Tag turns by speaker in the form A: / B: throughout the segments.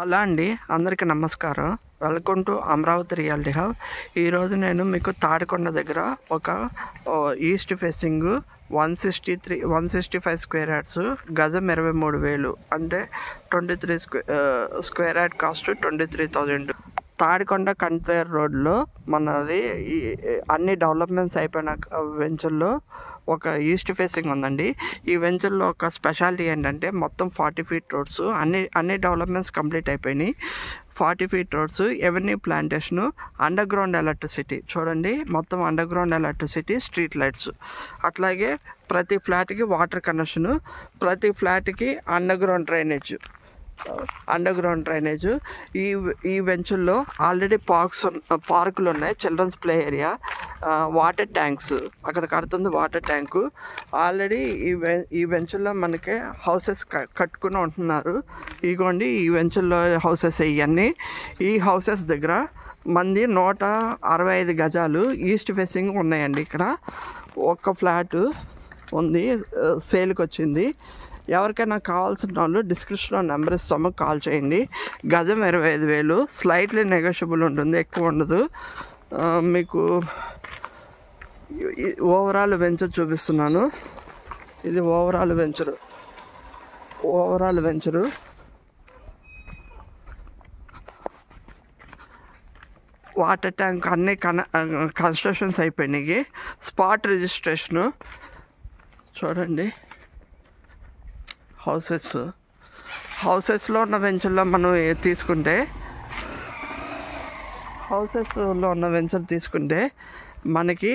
A: Hello అండి, అందరికీ నమస్కారం. Welcome to Amaravati reality hub. ఈరోజు నేను మీకు తాడికొండ దగ్గర ఒక ఈస్ట్ ఫేసింగ్ 165 స్క్వేర్ యార్డ్స్, గజం 23,000, అంటే 23 square yard cost 23,000. Tadikonda Kanteru రోడ్లో మనది అన్ని డెవలప్మెంట్స్ అయిపోయిన వెంచర్లో ఒక ఈస్ట్ ఫేసింగ్ ఉందండి. ఈ వెంచర్లో ఒక స్పెషాలిటీ ఏంటంటే మొత్తం 40 ఫీట్ రోడ్స్, అన్ని డెవలప్మెంట్స్ కంప్లీట్ అయిపోయినాయి. 40 feet roads, avenue plantation, under ground electricity చూడండి, మొత్తం under ground electricity, street lights, అట్లాగే ప్రతి ఫ్లాట్కి వాటర్ కనెక్షను, ప్రతి ఫ్లాట్కి అండర్ గ్రౌండ్ డ్రైనేజ్. ఈ వెంచర్లో ఆల్రెడీ పార్కులు ఉన్నాయి, children's play area, water tanks, అక్కడ కడుతుంది వాటర్ ట్యాంకు. ఆల్రెడీ ఈ వెంచర్లో మనకి హౌసెస్ కట్టుకుని ఉంటున్నారు. ఇగోండి ఈ వెంచర్లో హౌసెస్ ఇవన్నీ. ఈ హౌసెస్ దగ్గర మంది 165 గజాలు ఈస్ట్ ఫేసింగ్ ఉన్నాయండి. ఇక్కడ ఒక్క ఫ్లాట్ ఉంది, సేల్కి వచ్చింది. ఎవరికైనా కావాల్సిన వాళ్ళు డిస్క్రిప్షన్లో నెంబర్ ఇస్తాము, కాల్ చేయండి. గజం 25,000, స్లైట్లీ నెగోషియబుల్ ఉంటుంది, ఎక్కువ ఉండదు. మీకు ఓవరాల్ వెంచర్ చూపిస్తున్నాను. ఇది ఓవరాల్ వెంచరు. వాటర్ ట్యాంక్ అన్నీ కన్స్ట్రక్షన్స్ అయిపోయినాయి. స్పాట్ రిజిస్ట్రేషను చూడండి. హౌసెస్లో ఉన్న వెంచర్లో మనం తీసుకుంటే మనకి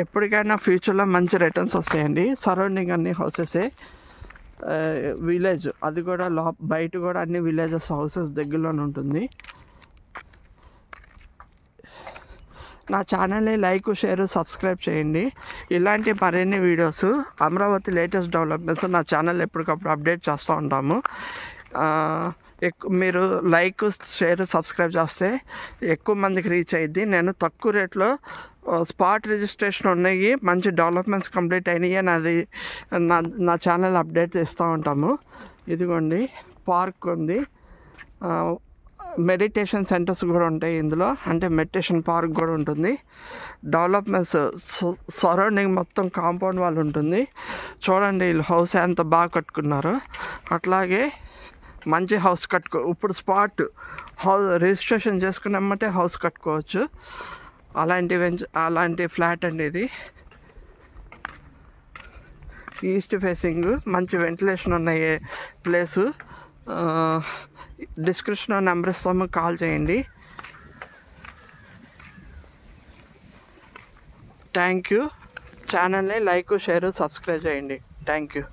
A: ఎప్పటికైనా ఫ్యూచర్లో మంచి రిటర్న్స్ వస్తాయండి. సరౌండింగ్ అన్ని హౌసెసే, విలేజ్ అది కూడా బయట కూడా అన్ని విలేజెస్ హౌసెస్ దగ్గరలోనే ఉంటుంది. నా ఛానల్ని లైక్, షేర్, సబ్స్క్రైబ్ చేయండి. ఇలాంటి మరిన్ని వీడియోస్, అమరావతి లేటెస్ట్ డెవలప్మెంట్స్ నా ఛానల్ ఎప్పటికప్పుడు అప్డేట్ చేస్తూ ఉంటాము. మీరు లైక్, షేర్, సబ్స్క్రైబ్ చేస్తే ఎక్కువ మందికి రీచ్ అయ్యిద్ది. నేను తక్కువ రేట్లో స్పాట్ రిజిస్ట్రేషన్ ఉన్నాయి, మంచి డెవలప్మెంట్స్ కంప్లీట్ అయినాయి అని అది నా ఛానల్ అప్డేట్ చేస్తూ ఉంటాము. ఇదిగోండి పార్క్ ఉంది, మెడిటేషన్ సెంటర్స్ కూడా ఉంటాయి ఇందులో, అంటే మెడిటేషన్ పార్క్ కూడా ఉంటుంది. డెవలప్మెంట్స్ సరౌండింగ్ మొత్తం కాంపౌండ్ వాల్ ఉంటుంది. చూడండి వీళ్ళు హౌస్ ఎంత బాగా కట్టుకున్నారు. అట్లాగే మంచి హౌస్ ఇప్పుడు హౌస్ రిజిస్ట్రేషన్ చేసుకున్నామంటే హౌస్ కట్టుకోవచ్చు. అలాంటి ఫ్లాట్ అండి ఇది. ఈస్ట్ ఫేసింగ్, మంచి వెంటిలేషన్ ఉన్న ప్లేసు. డిస్క్రిప్షన్లో నెంబర్ ఇస్తాము, కాల్ చేయండి. Thank you. ఛానల్ని లైక్, షేర్, సబ్స్క్రైబ్ చేయండి. Thank you.